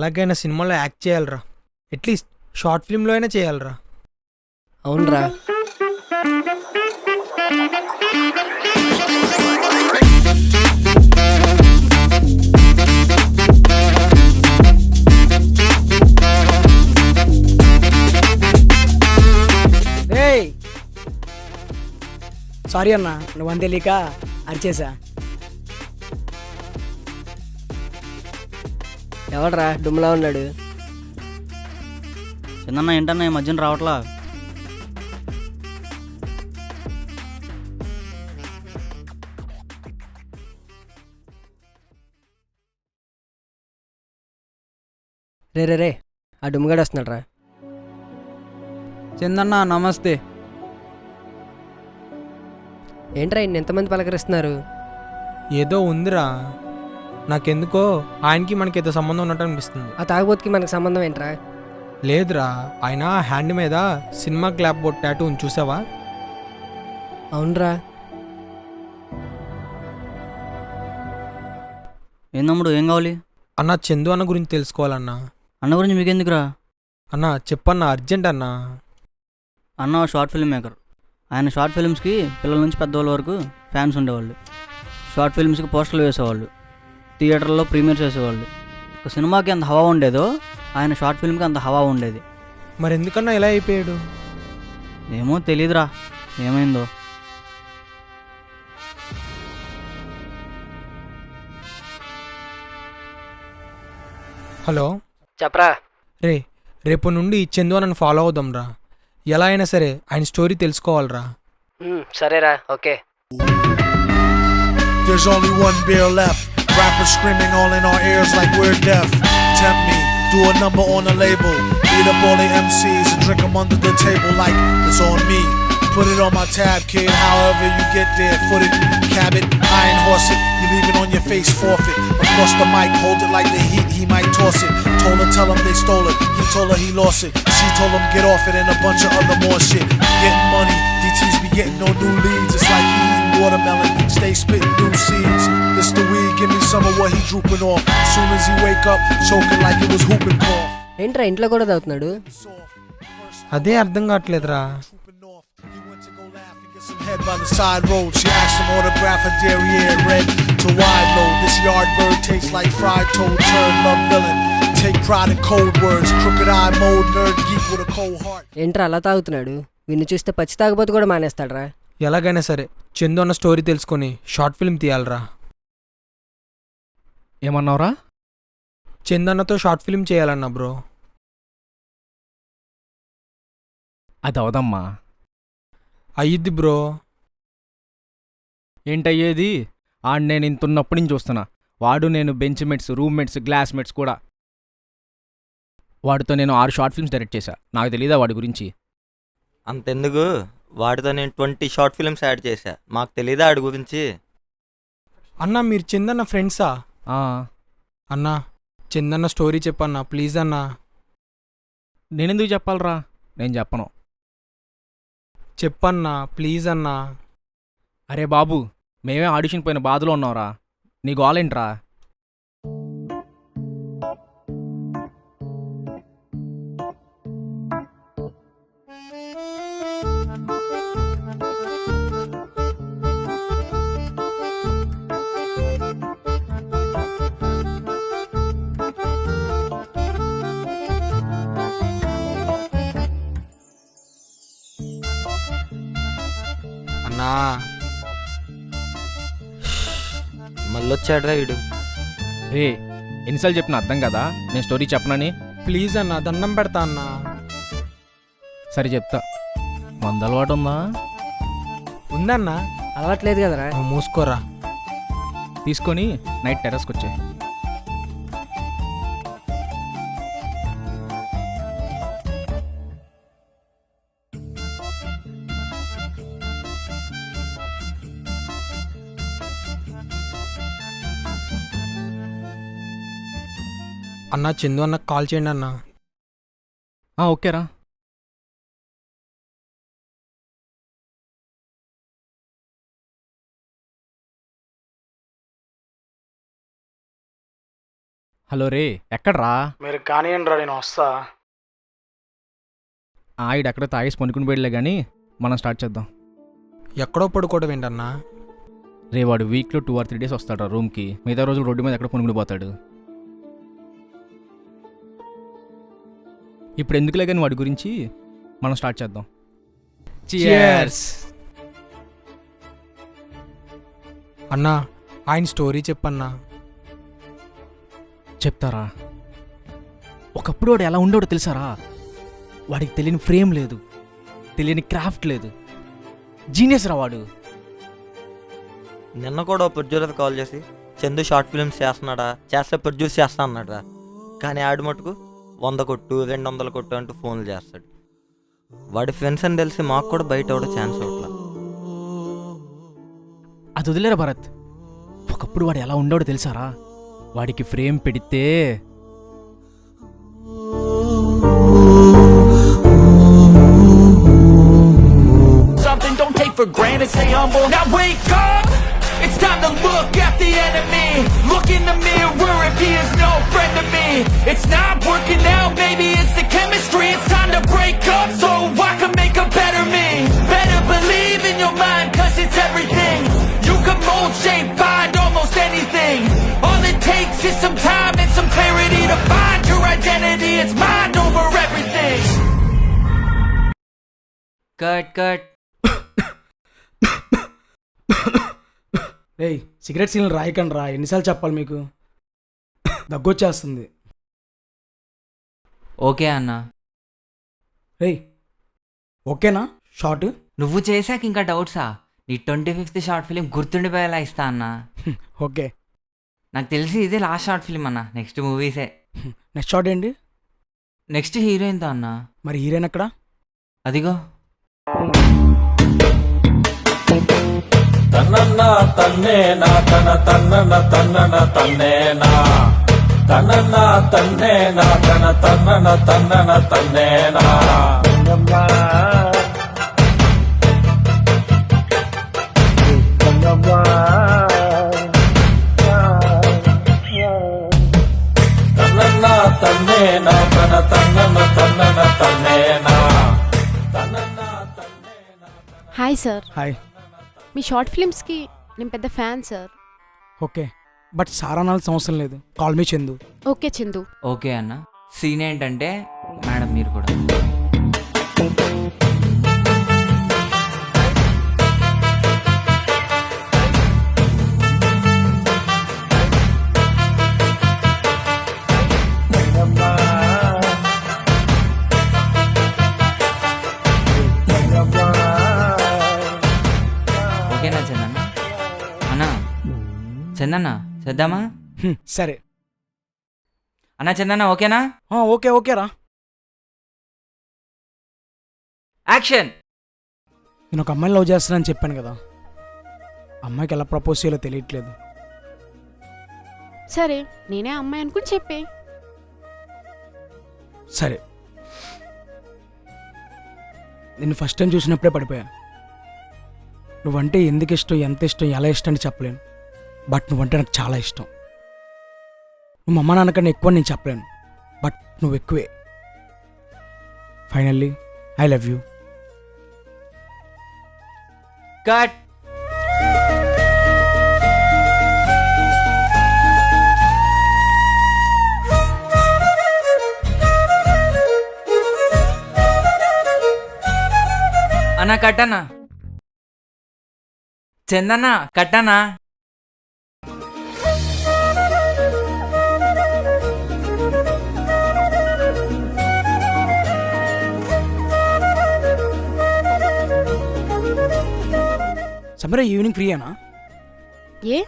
ఎలాగైనా సినిమాలో యాక్ట్ చేయాలరా, అట్లీస్ట్ షార్ట్ ఫిల్మ్లో అయినా చేయాలరా. అవునరా. సారీ అన్న, నువ్వు తెలియక అరిచేసా. ఎవడరా డుమ్లా ఉన్నాడు? చిన్న ఏంటన్నా ఈ మధ్యన రావట్లా? రే ఆ డుమ్గాడు వస్తున్నాడు రా. చందన్న నమస్తే. ఏంట్రా ఇన్ని ఎంతమంది పలకరిస్తున్నారు? ఏదో ఉందిరా, నాకెందుకో ఆయనకి మనకి ఏదో సంబంధం ఉన్నట్టు అనిపిస్తుంది. ఆ తాగుబోతుకి మనకు సంబంధం ఏంట్రా? లేదురా, ఆయన హ్యాండ్ మీద సినిమా క్లాప్ బోర్డ్ టాటూ ఉంది, చూసావా? అవునరా. ఏం తమ్ముడు, ఏం కావాలి? అన్న, చందు అన్న గురించి తెలుసుకోవాలన్నా. అన్న గురించి మీకెందుకురా? అన్నా చెప్పన్నా, అర్జెంట్ అన్నా. అన్న షార్ట్ ఫిల్మ్ మేకర్. ఆయన షార్ట్ ఫిల్మ్స్కి పిల్లల నుంచి పెద్దవాళ్ళ వరకు ఫ్యాన్స్ ఉండేవాళ్ళు. షార్ట్ ఫిల్మ్స్కి పోస్టర్లు వేసేవాళ్ళు, థియేటర్లో ప్రీమియర్స్ వేసేవాళ్ళు. ఒక సినిమాకి అంత హవా ఉండేదో ఆయన షార్ట్ ఫిల్మ్కి అంత హవా ఉండేది. మరి ఎందుకన్నా ఇలా అయిపోయాడు? ఏమో తెలీదురా, ఏమైందో. హలో చెప్పరా. రేపు నుండి చందు అన్నను ఫాలో అవుదాం రా. ఎలా అయినా సరే ఆయన స్టోరీ తెలుసుకోవాలరా. సరేరా, okay. There's only one beer left. Rappers screaming all in our ears like we're deaf. Tempt me, do a number on a label. Beat up all the MCs and drink them under the table like it's on me. Put it on my tab, kid, however you get there. Foot it, cab it, iron horse it. You leave it on your face, forfeit. Across the mic, hold it like the heat, he might toss it. Told her, tell him they stole it. He told her he lost it. She told him get off it and a bunch of other more shit. Getting money, DTs be getting no new leads. It's like he eating watermelon, stay spitting new seeds. It's the weed, give me some of what he drooping off. Soon as he wake up, choking like it was whooping cough. ఏంట్రా ఇంట్లో కూడా తాగుతున్నాడు? అదే అర్థం కావట్లేదురా. Head by the side road, she asked him autograph her derriere red to wide load. This yard bird tastes like fried toad, turd love villain. Take pride in cold words, crooked eye mode, nerd geek with a cold heart. ఏంట్రా అలా తాగుతున్నాడు? విన్ను చూస్తే పచ్చి తాగుబోతు కూడా మానేస్తాడరా. ఎలాగైనా సరే చందు అన్న స్టోరీ తెలుసుకొని షార్ట్ ఫిల్మ్ తీయాలరా. ఏమన్నావురా? చందు అన్నతో షార్ట్ ఫిల్మ్ చేయాలన్నా బ్రో. అది అవదమ్మా. అయ్యిద్ది బ్రో. ఏంటయ్యేది? ఆడు నేను ఇంతున్నప్పటి నుంచి చూస్తున్నా. వాడు నేను బెంచ్మేట్స్, రూమ్మేట్స్, క్లాస్మేట్స్ కూడా. వాడితో నేను 6 షార్ట్ ఫిల్మ్స్ డైరెక్ట్ చేశా. నాకు తెలీదా వాడి గురించి? అంతెందుకు, వాడితో నేను 20 షార్ట్ ఫిల్మ్స్ యాడ్ చేశా. మాకు తెలీదా వాడి గురించి? అన్నా, మీరు చందన్న ఫ్రెండ్సా? అన్నా, చందన్న స్టోరీ చెప్పన్నా ప్లీజ్ అన్నా. నేనెందుకు చెప్పాలరా? నేను చెప్పను. చెప్పన్నా ప్లీజ్ అన్నా. అరే బాబు, మేమే ఆడిషన్ పోయిన బాధలో ఉన్నావురా. నీ గోలేంట్రా? అన్నా, మళ్ళొచ్చాడురా వీడు. రే, ఎన్నిసార్లు చెప్పిన అర్థం కదా నేను స్టోరీ చెప్పనని? ప్లీజ్ అన్నా, దండం పెడతా అన్నా. సరే చెప్తా. మందు అలవాటు ఉందా? ఉందన్నా. అలవాట్లేదు కదరా. మూసుకోరా. తీసుకొని నైట్ టెర్రస్కి వచ్చే. అన్నా, చందు అన్నకు కాల్ చేయండి అన్నా. ఓకేరా. హలో రే, ఎక్కడ్రా? మీరు కానివ్వండి రా, నేను వస్తా. ఆవిడ ఎక్కడ తాగేసి పనుకుని పోయలే కానీ మనం స్టార్ట్ చేద్దాం. ఎక్కడో పడుకోవడం ఏంటన్నా? రే, వాడు వీక్లో 2 or 3 days వస్తాడు రూమ్కి. మిగతా రోజులు రోడ్డు మీద ఎక్కడ పనుకుని పోతాడు. ఇప్పుడు ఎందుకులే కానీ వాడి గురించి మనం స్టార్ట్ చేద్దాం. Cheers. అన్నా, ఆయన స్టోరీ చెప్పన్నా. చెప్తారా? ఒకప్పుడు వాడు ఎలా ఉండేవాడో తెలుసారా? వాడికి తెలియని ఫ్రేమ్ లేదు, తెలియని క్రాఫ్ట్ లేదు. జీనియస్ రా వాడు. నిన్న కూడా ప్రొడ్యూసర్ కాల్ చేసి చందు షార్ట్ ఫిల్మ్స్ చేస్తున్నాడా, చేస్తే ప్రొడ్యూస్ చేస్తా అన్నాడా. కానీ ఆడు మటుకు 100 కొట్టు 200 కొట్టు అంటూ ఫోన్లు చేస్తాడు. వాడి ఫ్రెండ్స్ అని తెలిసి మాకు కూడా బయట అవడం ఛాన్స్ అవట్లా. అది వదిలేరా భరత్. ఒకప్పుడు వాడు ఎలా ఉండేవాడో తెలుసారా? వాడికి ఫ్రేమ్ పెడితే something, don't take for granted, stay humble. Now wake up, it's time to look at the enemy. Look in the mirror if he is no friend to me. It's not working out, maybe it's the chemistry. It's time to break up so I can make a better me. Better believe in your mind, cause it's everything. You can mold, shape, find almost anything. All it takes is some time and some clarity to find your identity. It's mind over everything. Cut. రేయ్, cigarette సీన్లు రాయకండి రా, ఎన్నిసార్లు చెప్పాలి మీకు? దగ్గొచ్చేస్తుంది. Okay అన్న. రేయ్, ఓకేనా short? నువ్వు చేశాక ఇంకా డౌట్సా? నీ 25th షార్ట్ ఫిలిం గుర్తుండిపోయేలా ఇస్తా అన్న. ఓకే. నాకు తెలిసి ఇదే లాస్ట్ షార్ట్ ఫిలిం అన్న. నెక్స్ట్ మూవీసే. నెక్స్ట్ షార్ట్ ఏంటి? నెక్స్ట్ హీరోయిన్తో అన్న. మరి హీరోయిన్ ఎక్కడ? అదిగో. తనన్నా తన్నేనా తన తన్నన తన్నన తన్నేనా తనన్నా తన్నేనా తన తన్నన తన్నన తన్నేనా తనన్నా తన్నేనా తన తన్నన తన్నన తన్నేనా తనన్నా తన్నేనా. Hi sir, hi. మీ షార్ట్ ఫిల్మ్స్కి నేను పెద్ద ఫ్యాన్ సార్. ఓకే, బట్ సారా నాలుగు సంవత్సరం లేదు. Call me Chandu. Okay Chandu. Okay అన్న. సీన్ ఏంటంటే మేడం మీరు కూడా. ఓకేనా చందన్న? అన్నా చందన్న చేద్దామా? సరే అన్నా చందన్న ఓకేనా? ఓకే ఓకేరా. యాక్షన్. నేను ఒక అమ్మాయిని లవ్ చేస్తానని చెప్పాను కదా, అమ్మాయికి ఎలా ప్రపోజ్ చేయాలో తెలియట్లేదు. సరే, నేనే అమ్మాయి అనుకుని చెప్పే. సరే, నేను ఫస్ట్ టైం చూసినప్పుడే పడిపోయా. నువ్వంటే ఎందుకు ఇష్టం, ఎంత ఇష్టం, ఎలా ఇష్టం అని చెప్పలేను. బట్ నువ్వంటే నాకు చాలా ఇష్టం. నువ్వు అమ్మ నాన్నకన్నా ఎక్కువ నేను చెప్పలేను, బట్ నువ్వు ఎక్కువే. Finally I love you. Cut. అన్నా కట్టనా? చందన్న కట్టనా? సమీరా, ఈవినింగ్ ఫ్రీయేనా? ఏ?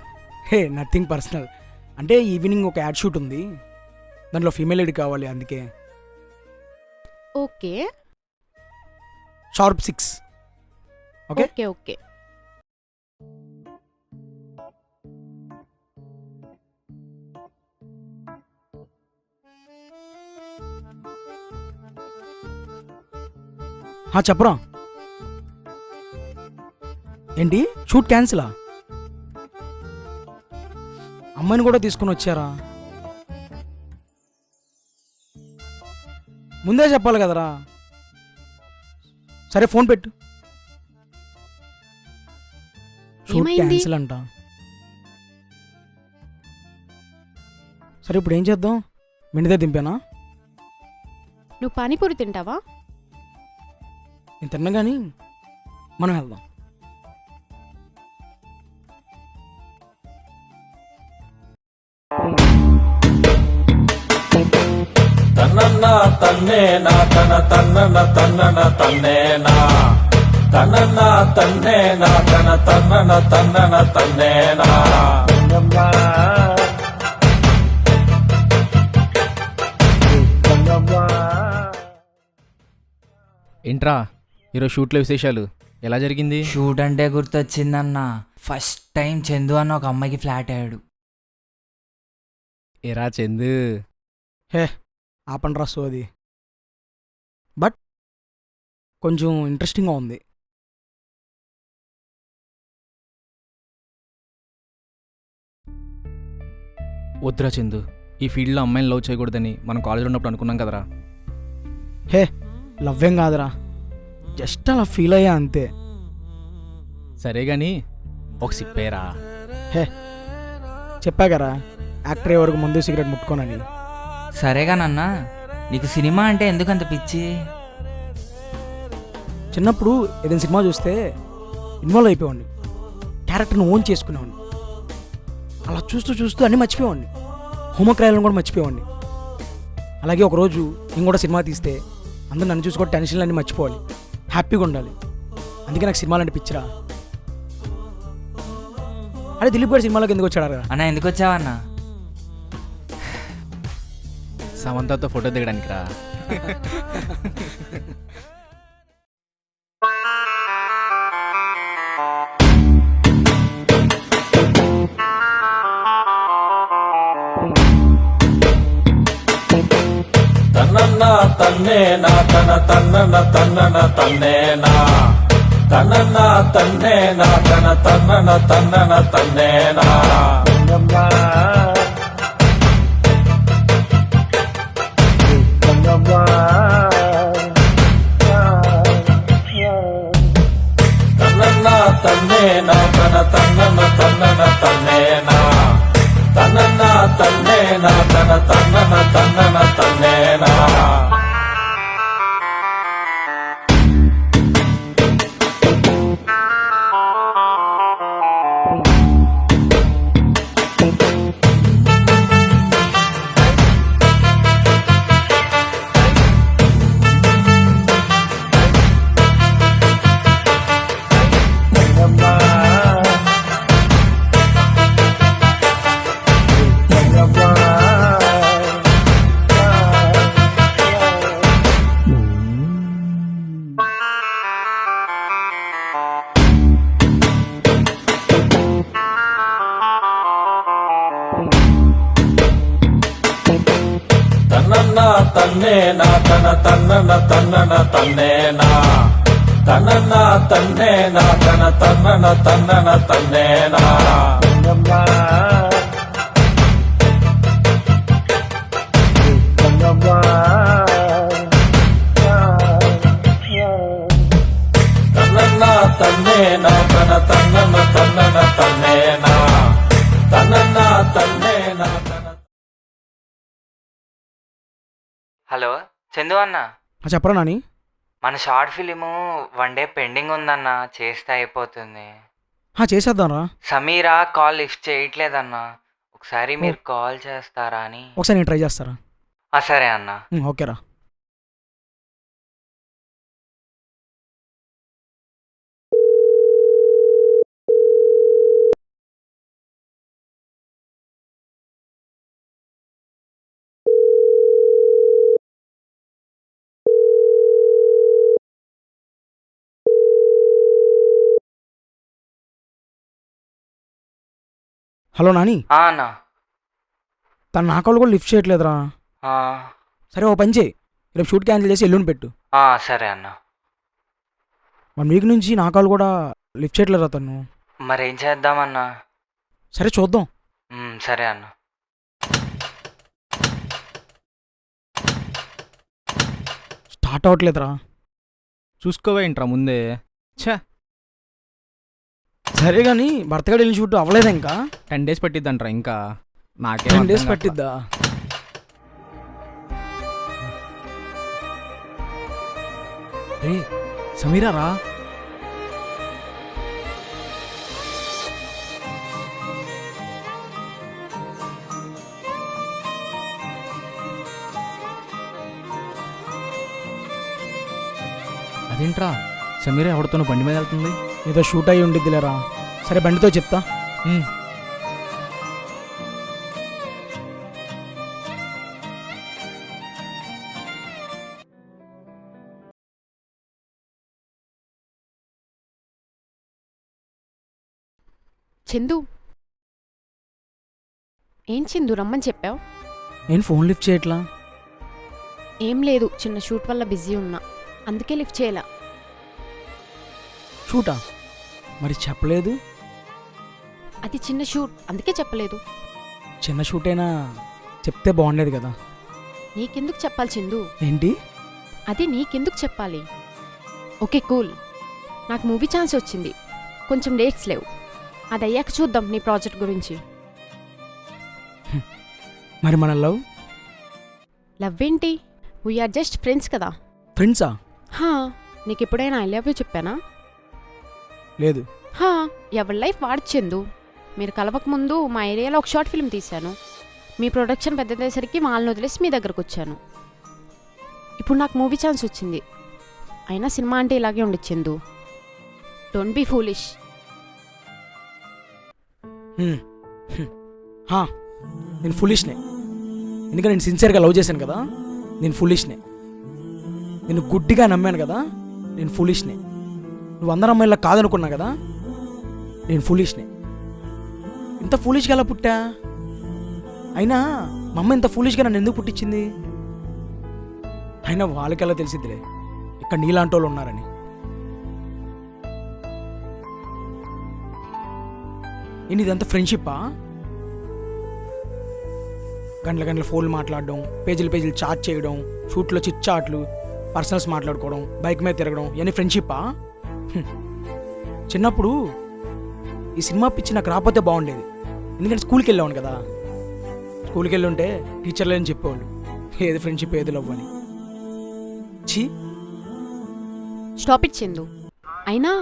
హే, నథింగ్ పర్సనల్. అంటే ఈవినింగ్ ఒక యాడ్ షూట్ ఉంది, దాంట్లో ఫీమేల్ లీడ్ కావాలి, అందుకే. Okay sharp 6. Okay okay okay. చెప్పరా. ఏంటి, షూట్ క్యాన్సిలా? అమ్మాయిని కూడా తీసుకొని వచ్చారా? ముందే చెప్పాలి కదరా. సరే ఫోన్ పెట్టు. షూట్ ఏమైంది? క్యాన్సిల్ అంట. సరే ఇప్పుడు ఏం చేద్దాం? మిండిదే దింపానా? నువ్వు పానీపూరి తింటావా? నేను తిన్నా కానీ మనం వెళ్దాం. తన్నన్న తన్నేనా తన తన్నన తన్నన తన్నేనా తనన్న తన్నేనా తన తన్నన తన్నన తన్నేనా. ఏంట్రా ఈరోజు షూట్లో విశేషాలు ఎలా జరిగింది? షూట్ అంటే గుర్తొచ్చిందన్న, ఫస్ట్ టైం చందు అన్న ఒక అమ్మాయికి ఫ్లాట్ అయ్యాడు. ఏరా చందు, ఆపండి రా సోది. బట్ కొంచెం ఇంట్రెస్టింగ్గా ఉంది. వద్దురా చందు, ఈ ఫీల్డ్లో అమ్మాయిని లవ్ చేయకూడదని మనం కాలేజీలో ఉన్నప్పుడు అనుకున్నాం కదరా. లవ్ ఏం కాదురా, జస్ట్ అలా ఫీల్ అయ్యా అంతే. సరే కానీ ఒక సిప్పేరా. చెప్పాకరా యాక్టర్ అయ్యే వరకు ముందు సిగరెట్ ముట్టుకోనని. సరేగానన్న, నీకు సినిమా అంటే ఎందుకంత పిచ్చి? చిన్నప్పుడు ఏదైనా సినిమా చూస్తే ఇన్వాల్వ్ అయిపోయాడిని, క్యారెక్టర్ని ఓన్ చేసుకునేవాడిని. అలా చూస్తూ చూస్తూ అన్నీ మర్చిపోయేవాడిని, హోంవర్క్ రాయాలని కూడా మర్చిపోయేవాడిని. అలాగే ఒకరోజు నేను కూడా సినిమా తీస్తే అందరూ నన్ను చూసుకోవడం టెన్షన్లు అన్నీ మర్చిపోవాలి, హ్యాపీగా ఉండాలి. అందుకే నాకు సినిమాలు అంటే పిచ్చిరా. అదే దిలీప్ గారి సినిమాలోకి ఎందుకు వచ్చాడు? అన్న ఎందుకు వచ్చావన్నా? సమంతతో ఫోటో దిగడానికి రా. తన్నన్న తన్నేనా తన తన్నన తన్నన తన్నేనా తనన్న తన్నేనా తన తన్నన తన్నన తన్నేనా. తనన్న తన్నేనా తన తన్నన తన్నన తన్నేనా తనన్న తన్నేనా తన తన్నన తన్నన తన్నేనా. తనన్న తన్నేనా తన తన్నన తన్నన తన్నేనా తనన్న తన్నేనా తన తన్నన తన్నన తన్నేనా. తనన్న తన్నేనా తన తన్నన తన్నన తన్నేనా తనన్న తన్నేనా తన. హలో చందు అన్న, చెప్పరా నాని? మన షార్ట్ ఫిలిము 1 డే పెండింగ్ ఉందన్న, చేస్తే అయిపోతుంది. చేసేద్దాం రా. సమీరా కాల్ లిఫ్ట్ చేయట్లేదన్న, ఒకసారి మీరు కాల్ చేస్తారా అని. ఒకసారి నేను ట్రై చేస్తారా? సరే అన్న. ఓకేరా. హలో నాని. అన్న. తను నా కాల్ కూడా లిఫ్ట్ చేయట్లేదురా. సరే ఓ పని చేయి, రేపు షూట్ క్యాన్సిల్ చేసి ఎల్లుండి పెట్టు. సరే అన్న. 1 వీక్ నుంచి నా కాల్ కూడా లిఫ్ట్ చేయట్లేదురా తను. మరేం చేద్దామన్నా? సరే చూద్దాం. సరే అన్న. స్టార్ట్ అవ్వట్లేదురా. చూసుకోవే ఇంట్రా ముందే. ఛే, సరే కానీ భర్తగాడు వెళ్ళి షూట్ అవ్వలేదు ఇంకా. 10 days పట్టిద్దంట్రా ఇంకా. నాకే 10 days పట్టిద్దా? రే సమీరా రా. అదేంట్రా సమీరా ఎవరితోనూ బండి మీద వెళ్తుంది? ఏదో షూట్ అయ్యి ఉండిద్దిలేరా. సరే బండితో చెప్తా. ఉమ్. చందు, ఏం చందు రమ్మని చెప్పావు? నేను ఫోన్ లిఫ్ట్ చేయట్లా. ఏం లేదు, చిన్న షూట్ వల్ల బిజీ ఉన్నా, అందుకే లిఫ్ట్ చేయలా. షూటా? మరి చెప్పలేదు. అది చిన్న షూట్, అందుకే చెప్పలేదు. చిన్న షూట్ అయినా చెప్తే బాగుండేది కదా. నీకెందుకు చెప్పాలి చందు? ఏంటి? అది నీకెందుకు చెప్పాలి? ఓకే కూల్, నాకు మూవీ ఛాన్స్ వచ్చింది, కొంచెం డేట్స్ లేవు, అది అయ్యాక చూద్దాం నీ ప్రాజెక్ట్ గురించి. మరి మన లవ్? లవ్ ఏంటి? వీఆర్ జస్ట్ ఫ్రెండ్స్ కదా. ఫ్రెండ్సా? హా, నీకు ఎప్పుడైనా ఐ లవ్ యూ చెప్పానా? లేదు. హా, ఎవరి లైఫ్ వాడిచెందు. మీరు కలవకముందు మా ఏరియాలో ఒక షార్ట్ ఫిల్మ్ తీశాను. మీ ప్రొడక్షన్ పెద్దదయ్యేసరికి వాళ్ళని వదిలేసి మీ దగ్గరకు వచ్చాను. ఇప్పుడు నాకు మూవీ ఛాన్స్ వచ్చింది, అయినా సినిమా అంటే ఇలాగే ఉండొచ్చెందు. Don't be foolish. నేను ఫులిష్నే. ఎందుకంటే నేను సిన్సియర్గా లవ్ చేశాను కదా. నేను ఫులిష్నే. నేను గుడ్డిగా నమ్మాను కదా. నేను ఫులిష్నే. నువ్వు అందరు అమ్మాయిలా కాదనుకున్నా కదా. నేను ఫులిష్నే. ఇంత ఫూలిష్గా ఎలా పుట్టా? అయినా మా అమ్మ ఇంత ఫూలిష్గా నన్ను ఎందుకు పుట్టించింది? అయినా వాళ్ళకెలా తెలిసిద్దిలే ఇక్కడ నీలాంటి వాళ్ళు ఉన్నారని. ఏంటి ఇదంతా ఫ్రెండ్షిప్పా? గంటల గంటల ఫోన్లు మాట్లాడడం, పేజీలు చాట్ చేయడం, షూట్లో చిట్ చాట్లు, పర్సనల్స్ మాట్లాడుకోవడం, బైక్ మీద తిరగడం, ఇవన్నీ ఫ్రెండ్షిప్పా? చిన్నప్పుడు ఈ సినిమా పిచ్చి నాకు రాకపోతే బాగుండేది. ఎందుకంటే స్కూల్కి వెళ్ళాను కదా. స్కూల్కి వెళ్ళి ఉంటే టీచర్లు అని చెప్పేవాళ్ళు ఏది ఫ్రెండ్షిప్ ఏది లవ్ అని. ఛీ, స్టాప్ ఇట్ చందు. అయినా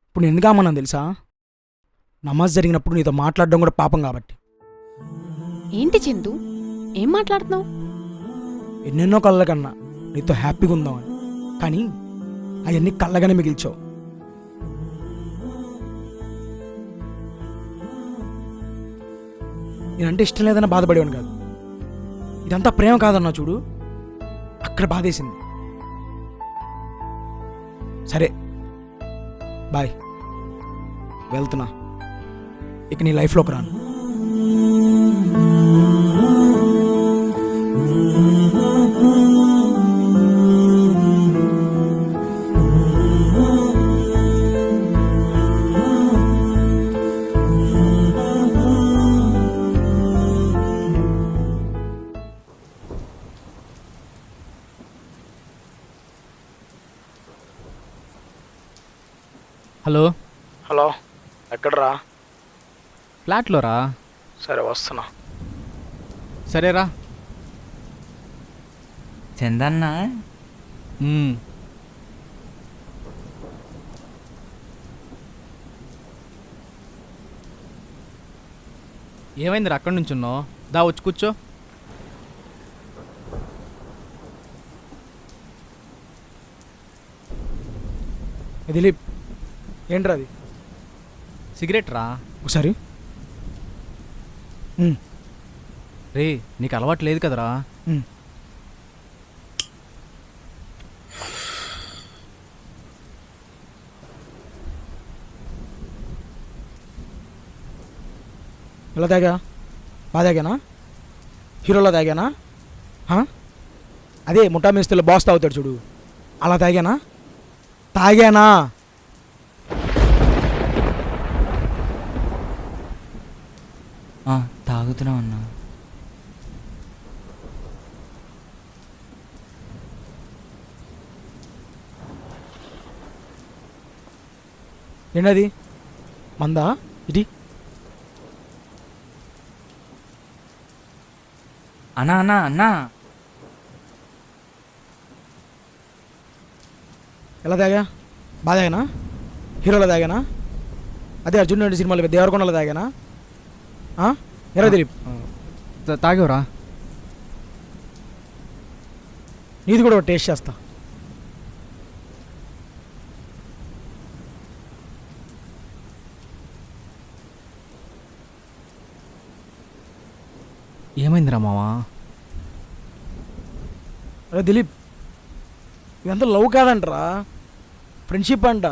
ఇప్పుడు నేను ఎందుకు అమ్మన్నాను తెలుసా? నమాజ్ జరిగినప్పుడు నీతో మాట్లాడడం కూడా పాపం కాబట్టి. ఏంటి చందు, ఏం మాట్లాడుతున్నావు? ఎన్నెన్నో కళ్ళ కన్నా నీతో హ్యాపీగా ఉందామని, కానీ అవన్నీ కళ్ళగానే మిగిల్చావు. నేనంటే ఇష్టం లేదని బాధపడేవాను కాదు. ఇదంతా ప్రేమ కాదన్నా చూడు, అక్కడ బాధేసింది. సరే బాయ్, వెళ్తున్నా. ఇక నీ లైఫ్లోకి రాను. హలో. హలో, ఎక్కడరా? ఫ్లాట్లో రా. సరే వస్తున్నా. సరేరా. చందన్న, ఏమైందిరా అక్కడి నుంచి ఉన్నావు? దా వచ్చి కూర్చో. దిలీప్, ఏంట్రా అది? సిగరెట్ రా. ఒకసారి. రే నీకు అలవాటు లేదు కదరా. ఎలా తాగా? బాగా తాగానా? హీరోలో తాగానా? హా? అదే ముఠా మేస్తుల్లో బాస్ తాగుతాడు చూడు, అలా తాగానా? తాగానా? తాగుతున్నా అన్నా. ఏంటది? మందా? ఇటీ అన్నా అన్నా అన్నా ఎలా తాగా? బాగా తాగానా? హీరోలో తాగానా? అదే అర్జున్ రెడ్డి సినిమాలో దేవరకొండలో తాగానా? ఎలా దిలీప్ తాగేవరా? నీది కూడా టేస్ట్ చేస్తా. ఏమైందిరా మావా? అరే దిలీప్, ఇదంతా లవ్ కాదంటరా, ఫ్రెండ్షిప్ అంట.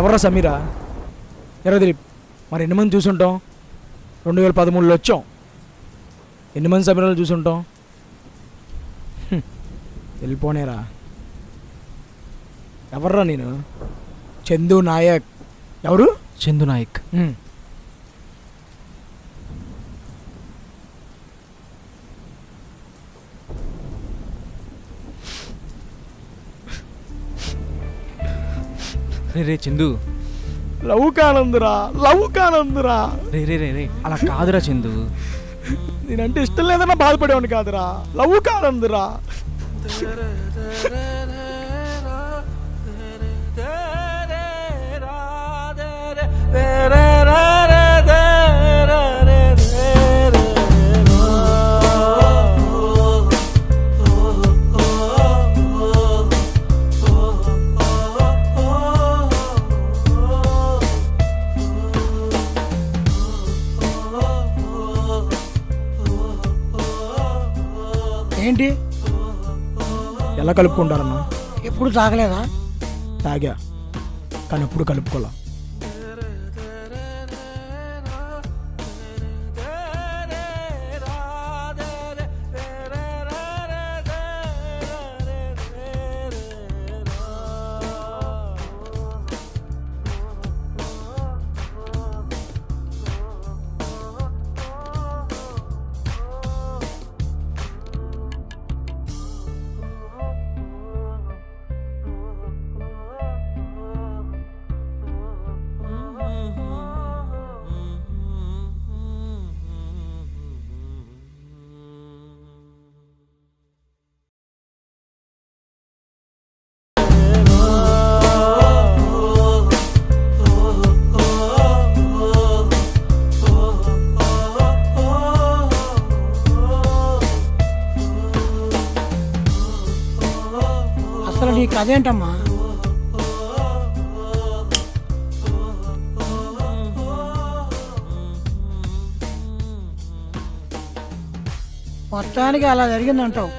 ఎవరా సమీరా? ఎరా దిలీప్, మరి ఎన్ని మంది చూసుంటాం? 2013లో వచ్చాం, ఎన్ని మంది సమీరాలు చూసుంటాం? వెళ్ళిపోనేరా. ఎవర్రా నేను? చందు నాయక్. ఎవరు? చందు నాయక్. రే చందు, లవ్ కానందురా, లవ్ కానందురా. రే అలా కాదురా చందు. నేనంటే ఇష్టం లేదన్నా బాధపడేవాడిని కాదురా, లవ్ కానందురా. ఏంటి ఎలా కలుపుకుంటారన్నా? ఎప్పుడు తాగలేదా? తాగా, కానీ ఎప్పుడు కలుపుకోలే. అసలు నీకు అదేంటమ్మా? మొత్తానికి అలా జరిగిందంటావు.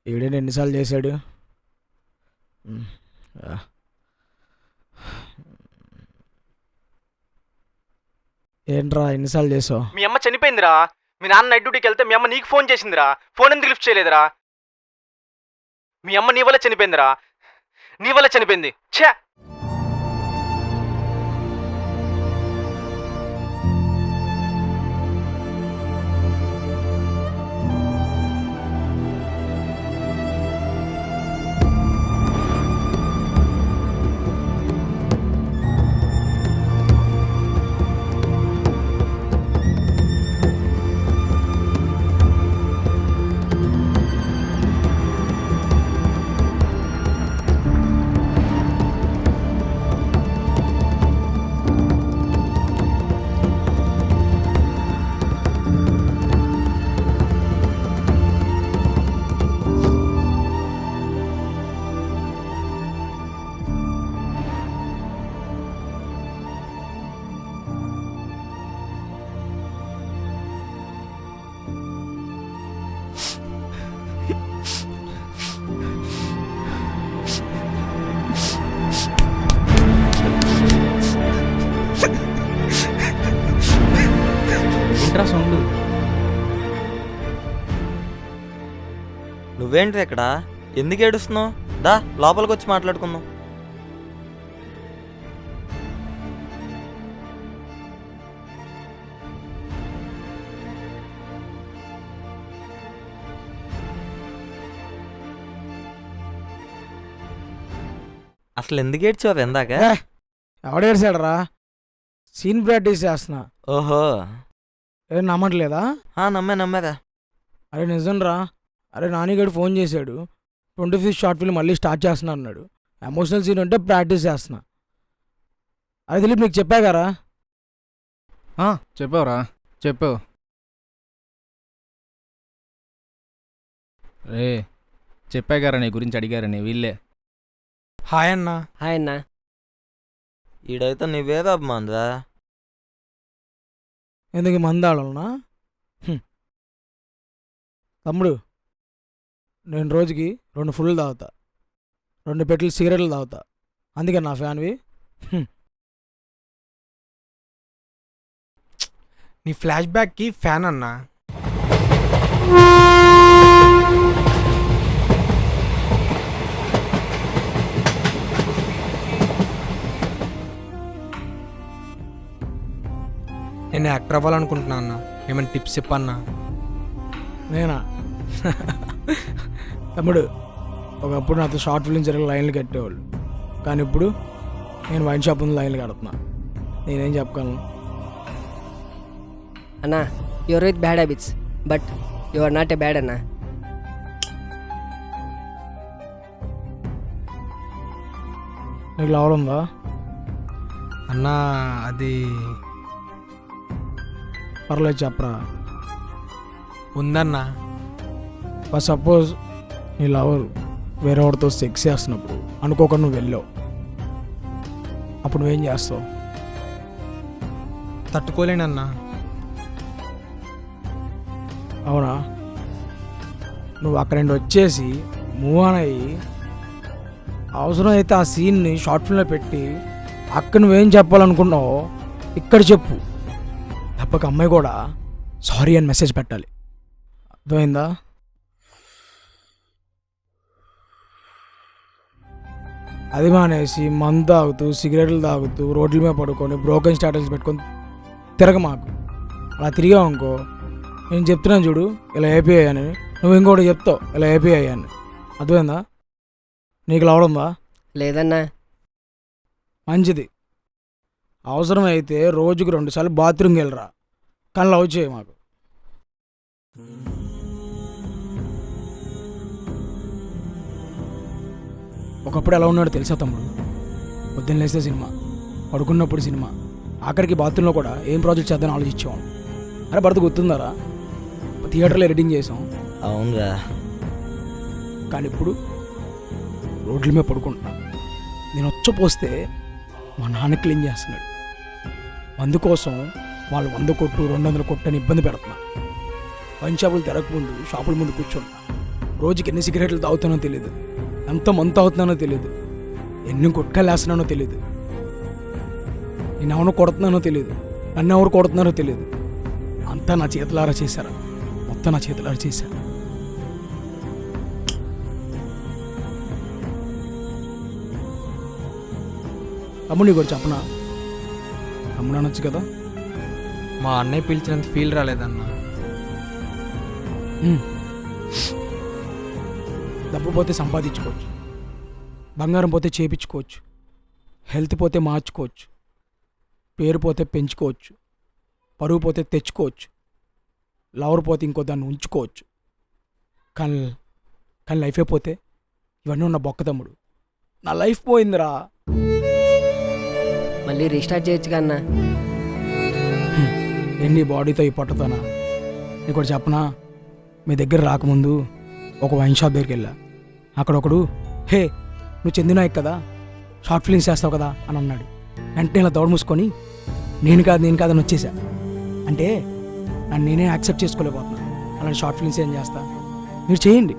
ఈడేని ఎన్నిసార్లు చేశాడు? ఏంట్రా ఎన్నిసార్లు చేసావు? మీ అమ్మ చనిపోయిందిరా. మీ నాన్న నైట్ డ్యూటీకి వెళ్తే మీ అమ్మ నీకు ఫోన్ చేసిందిరా. ఫోన్ ఎందుకు లిఫ్ట్ చేయలేదురా? మీ అమ్మ నీ వల్ల చనిపోయిందిరా. నీ వల్ల చనిపోయింది. ఛే! ఏంట్రా సౌండ్? నువ్వేంటి ఇక్కడ? ఎందుకు ఏడుస్తున్నావు? దా లోపలికి వచ్చి మాట్లాడుకుందాం. అసలు ఎందుకు ఏడ్చావు ఇందాక? ఎవడేసాడరా? సీన్ ప్రాక్టీస్ చేస్తున్నా. ఓహో, ఏం నమ్మట్లేదా? నమ్మేదా? అరే నిజం రా. అరే నానిగాడు ఫోన్ చేశాడు, 25 షార్ట్ ఫిల్మ్ మళ్ళీ స్టార్ట్ చేస్తున్నా అన్నాడు. ఎమోషనల్ సీన్ ఉంటే ప్రాక్టీస్ చేస్తున్నా. అది దిలీప్ నీకు చెప్పా కదా? చెప్పావురా, చెప్పావు. రే చెప్పాగారా నీ గురించి అడిగారని వీళ్ళే. హాయ్ అన్నా. హాయ్ అన్న. ఈడైతే నువ్వేదో అభిమానురా. ఎందుకు మందాళనా? తమ్ముడు, నేను రోజుకి 2 ఫుల్ తాగుతా, 2 పెట్టెలు సిగరెట్లు తాగుతా. అందుకే నా ఫ్యాన్వి. నీ ఫ్లాష్ బ్యాక్కి ఫ్యాన్ అన్నా. నేను యాక్టర్ అవ్వాలనుకుంటున్నా అన్న. ఏమైనా టిప్స్ చెప్పన్నా? నేనా? తమ్ముడు, ఒకప్పుడు నాతో షార్ట్ ఫిల్మ్ జరిగే లైన్లు కట్టేవాళ్ళు, కానీ ఇప్పుడు నేను వైన్ షాప్ ముందు లైన్లు కడుతున్నా. నేనేం చెప్పగలను? అన్నా, your with bad habits but you are not a bad అన్నా. నీకు లవర్ ఉందా? అన్నా అది పర్లేదు చెప్పరా. ఉందన్నా. బట్ సపోజ్ నీ లవర్ వేరే వాడితో సెక్స్ చేస్తున్నప్పుడు అనుకోకుండా నువ్వు వెళ్ళావు, అప్పుడు నువ్వేం చేస్తావు? తట్టుకోలేనన్నా. అవునా? నువ్వు అక్కడి నుండి వచ్చేసి మూవ్ ఆన్ అయ్యి అవసరం అయితే ఆ సీన్ని షార్ట్ ఫిల్మ్లో పెట్టి అక్కడ నువ్వేం చెప్పాలనుకున్నావో ఇక్కడ చెప్పు. దెబ్బకి అమ్మాయి కూడా సారీ అని మెసేజ్ పెట్టాలి. అర్థమైందా? అది మానేసి మందు తాగుతూ సిగరెట్లు తాగుతూ రోడ్ల మీద పడుకొని బ్రోకెన్ స్టాటస్ పెట్టుకొని తిరగమాకు. అలా తిరిగావు నేను చెప్తున్నాను చూడు, ఇలా ఏపీ అయ్యాని, నువ్వు ఇంకోటి చెప్తావు ఇలా ఏపీ అయ్యాను. అర్థమైందా? నీకు లవడుందా? లేదన్నా. మంచిది. అవసరమైతే రోజుకు 2 సార్లు బాత్రూమ్కి వెళ్ళరా, కానీ లవ్ చేయ మాకు. ఒకప్పుడు ఎలా ఉన్నాడో తెలుసా తమ్ముడు? పొద్దున్న లేస్తే సినిమా, పడుకున్నప్పుడు సినిమా, ఆఖరికి బాత్రూంలో కూడా ఏం ప్రాజెక్ట్ చేద్దామని ఆలోచించేవాడు. అరే భర్త గుర్తుందారా? థియేటర్లో ఎడిటింగ్ చేసాం. అవునురా. కానీ ఇప్పుడు రోడ్ల మీద పడుకుంటున్నా. నేను వచ్చపోస్తే మా నాన్న క్లీన్ చేస్తున్నాడు. మందు కోసం వాళ్ళు 100 కొట్టు 200 కొట్టు అని ఇబ్బంది పెడుతున్నా. వైన్ షాపులు తిరగకముందు షాపుల ముందు కూర్చుంటా. రోజుకి ఎన్ని సిగరెట్లు తాగుతానో తెలియదు, ఎంత మందు తాగుతున్నానో తెలియదు, ఎన్ని గుట్కాలు వేస్తున్నానో తెలియదు, నేను ఎవరు కొడుతున్నానో తెలియదు, నన్ను ఎవరు కొడుతున్నారో తెలియదు. అంతా నా చేతులారా చేశారా, మొత్తం నా చేతులారా చేశారు. తమ్ముడు కూడా చెప్పనా? తమ్ముడు అనొచ్చు కదా. మా అన్నయ్య పిలిచినంత ఫీల్ రాలేదన్నా. డబ్బు పోతే సంపాదించుకోవచ్చు, బంగారం పోతే చేపించుకోవచ్చు, హెల్త్ పోతే మార్చుకోవచ్చు, పేరు పోతే పెంచుకోవచ్చు, పరువు పోతే తెచ్చుకోవచ్చు, లవర్ పోతే ఇంకో దాన్ని ఉంచుకోవచ్చు. కానీ కానీ లైఫే పోతే ఇవన్నీ ఉన్న బొక్క తమ్ముడు. నా లైఫ్ పోయిందిరా. మళ్ళీ రీస్టార్ట్ చేయొచ్చు కన్నా. ఎన్ని బాడీతో ఈ పొట్టతోనా? నీకు ఒకటి చెప్పనా? మీ దగ్గర రాకముందు ఒక వైన్ షాప్ దగ్గరికి వెళ్ళా. అక్కడ ఒకడు, హే నువ్వు చందునాయక్ కదా, షార్ట్ ఫిల్మ్స్ చేస్తావు కదా అని అన్నాడు. వెంటనే ఇలా దౌడ మూసుకొని నేను కాదు అని వచ్చేసా. అంటే నన్ను నేనే యాక్సెప్ట్ చేసుకోలేకపోతున్నా. అలాంటి షార్ట్ ఫిల్మ్స్ ఏం చేస్తా? మీరు చేయండి,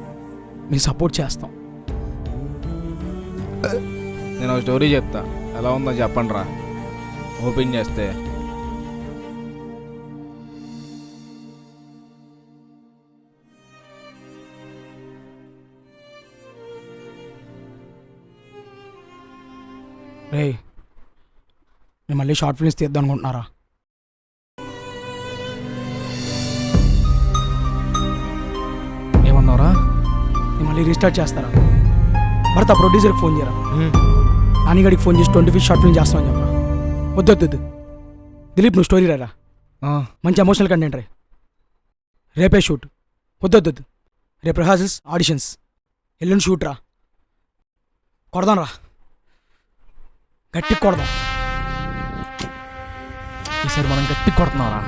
మీరు సపోర్ట్ చేస్తాం. నేను ఒక స్టోరీ చెప్తా, ఎలా ఉందో చెప్పండి రా. ఓపెన్ చేస్తే రే, నేను మళ్ళీ షార్ట్ ఫిల్మ్స్ తీద్దాం అనుకుంటున్నారా? ఏమన్నారా? నేను మళ్ళీ రీస్టార్ట్ చేస్తారా? భర్త ప్రొడ్యూసర్కి ఫోన్ చేయరా, నానిగడికి ఫోన్ చేసి 25 షార్ట్ ఫిల్మ్ చేస్తామని చెప్పరా. వద్దు దిలీప్, నువ్వు స్టోరీ రారా, మంచి ఎమోషనల్ కంటెంట్ రే. రేపే షూట్. వద్దు రేపు రిహార్సల్స్, ఆడిషన్స్, ఎల్లుండి షూట్ రా. కొడదాం రా, గట్టి కొడదాం. ఈసారి మనం గట్టి కొడుతున్నారా?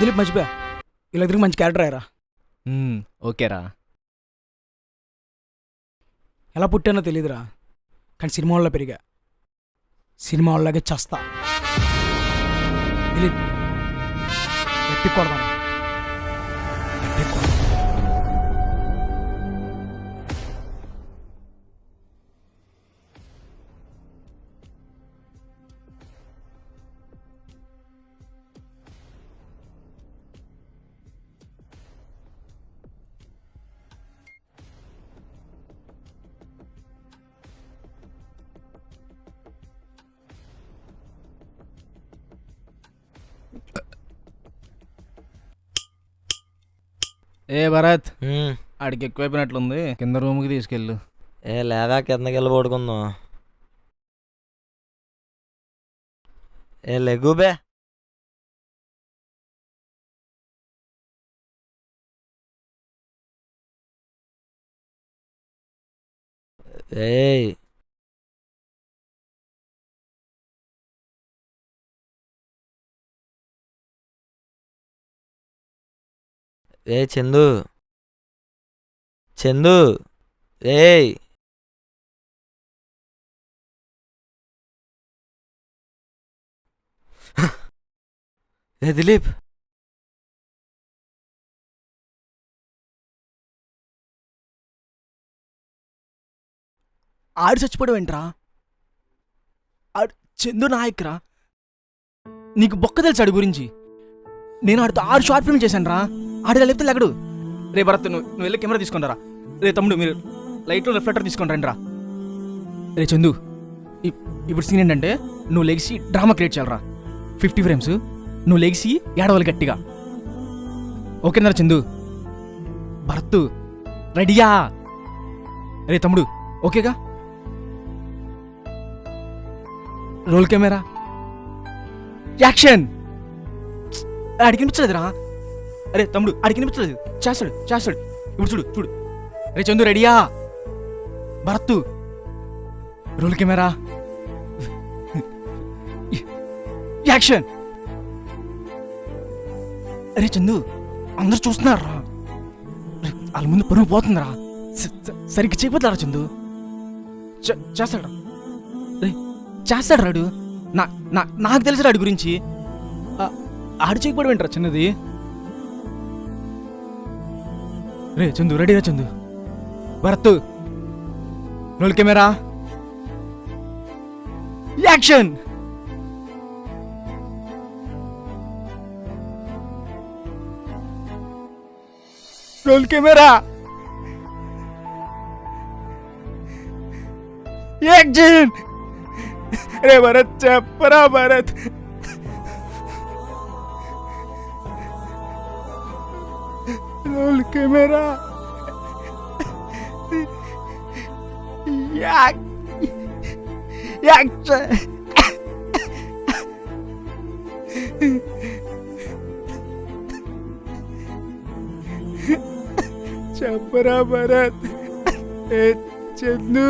దిలీప్ మర్చిపోయా, ఇలా తిరిగి మంచి క్యారెక్టర్ అయ్యారా. ఓకేరా. ఎలా పుట్టానో తెలియదురా, కానీ సినిమా వాళ్ళ పెరిగా, సినిమా వాళ్ళలాగే చస్తా. దిలీప్ గట్టి కొడదాం, గట్టి కొడదాం. ఏ భరత్, ఆడికి ఎక్కువైపోయినట్లుంది, కింద రూమ్కి తీసుకెళ్ళు. ఏ లేగా కిందకి వెళ్ళి పడుకుందాం. ఏ లెగుబే. ఏయ్ ఏ చందు, ఏయ్ ఏ దిలీప్, ఆడు చచ్చిపోవడం ఏంట్రా? ఆడు చందు నాయక్ రా. నీకు బొక్క తెలుసు ఆడి గురించి. నేను ఆడితో 6 షార్ట్ ఫిల్మ్ చేశాను రా. ఆడిలా లేపితే లేకడు. రే భరత్, నువ్వు వెళ్ళి కెమెరా తీసుకుంటారా. రే తమ్ముడు, మీరు లైట్లో రిఫ్లెక్టర్ తీసుకొని రండి రా. రే చందు, ఇప్పుడు సీన్ ఏంటంటే నువ్వు లెగిసి డ్రామా క్రియేట్ చేయాలరా. 50 ఫ్రేమ్స్, నువ్వు లెగిసి ఏడవాలి గట్టిగా. ఓకేనా చందు? భరత్ రెడీయా? రే తమ్ముడు, ఓకేగా? Role camera, action. ఆడికి వినిపించలేదురా. అరే తమ్ముడు, ఆడికి వినిపించలేదు. చేస్తాడు. ఇప్పుడు చూడు. రే చందు, రెడీయా? Bharat, roll camera, action. అరే చందు, అందరు చూస్తున్నారా? వాళ్ళ ముందు పరుగు పోతుందిరా. సరిగ్గా చేయబోతారా చందు? చేస్తాడు రే, చేస్తాడు రాడు. నాకు తెలుసు రాడు గురించి. ఆడు చేయకపోవడం ఏంట్రా చిన్నది? రే చందు, రెడీరా Chandu? Bharat, roll camera, action. Roll camera, action. రే భరత్, చెప్పరా భరత్? Roll camera, action. చెప్పరా భరత్? ఏ చందు,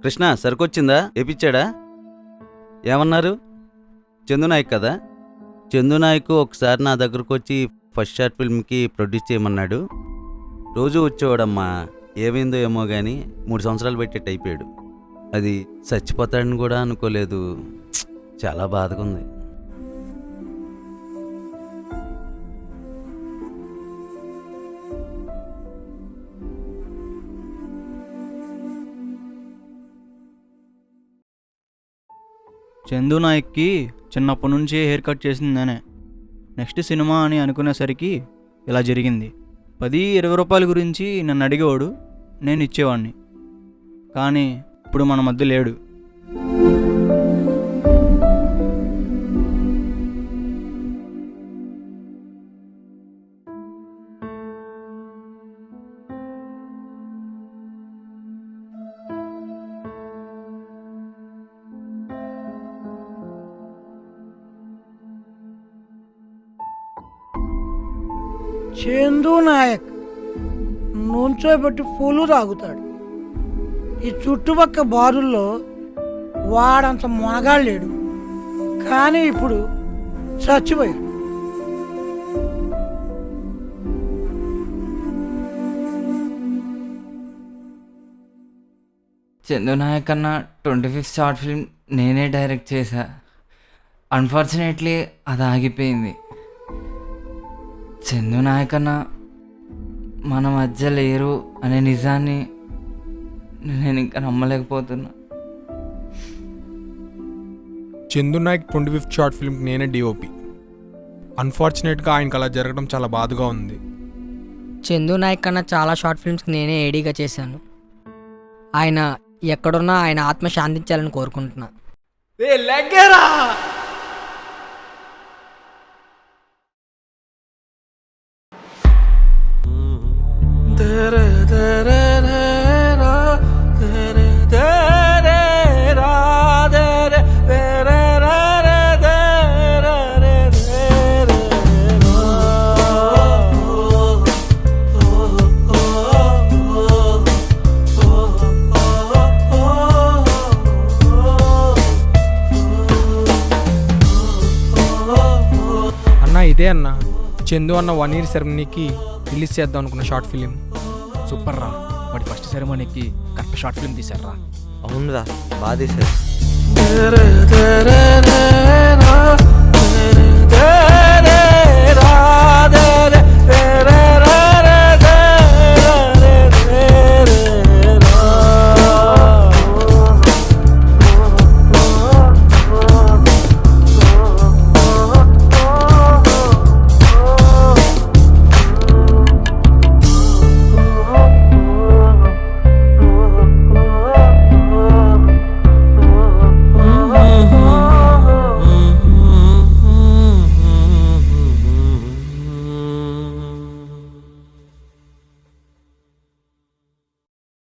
కృష్ణ సరుకొచ్చిందా? ఏపిచ్చాడా? ఏమన్నారు? చందు నాయక్ కదా? చందు నాయక్ ఒకసారి నా దగ్గరకు వచ్చి ఫస్ట్ షార్ట్ ఫిల్మ్కి ప్రొడ్యూస్ చేయమన్నాడు. రోజు వచ్చేవాడమ్మా. ఏమైందో ఏమో కానీ 3 సంవత్సరాలు పెట్టేట్టు అయిపోయాడు. అది చచ్చిపోతాడని కూడా అనుకోలేదు. చాలా బాధగా ఉంది. చందు నాయక్కి చిన్నప్పటి నుంచి హెయిర్ కట్ చేసింది నేనే. నెక్స్ట్ సినిమా అని అనుకునేసరికి ఇలా జరిగింది. 10-20 రూపాయల గురించి నన్ను అడిగేవాడు, నేను ఇచ్చేవాడిని. కానీ ఇప్పుడు మన మధ్య లేడు. చందు నాయక్ నుంచోబెట్టి పూలు తాగుతాడు. ఈ చుట్టుపక్క బారుల్లో వాడంత మొనగాడు లేడు. కానీ ఇప్పుడు చచ్చిపోయాడు. చందు నాయక్ అన్న 25th షార్ట్ ఫిల్మ్ నేనే డైరెక్ట్ చేశా. అన్ఫార్చునేట్లీ అది ఆగిపోయింది. చందు నాయక్ అన్న మన మధ్య లేరు అనే నిజాన్ని నేను ఇంకా నమ్మలేకపోతున్నా. చందు నాయక్ 25th షార్ట్ ఫిల్మ్కి నేనే డిఓపి. అన్ఫార్చునేట్గా ఆయనకు అలా జరగడం చాలా బాధగా ఉంది. చందు నాయక్ కన్నా చాలా షార్ట్ ఫిల్మ్స్కి నేనే ఏడీగా చేశాను. ఆయన ఎక్కడున్నా ఆయన ఆత్మ శాంతించాలని కోరుకుంటున్నా. అన్న ఇదే అన్న చందు అన్న 1 year సెరమనీకి రిలీజ్ చేద్దాం అనుకున్న షార్ట్ ఫిలిం. సూపర్ రా. వాడి ఫస్ట్ సెరమనీకి కరెక్ట్ షార్ట్ ఫిల్మ్ తీశారు రా. అవునురా, బాగా తీశారు.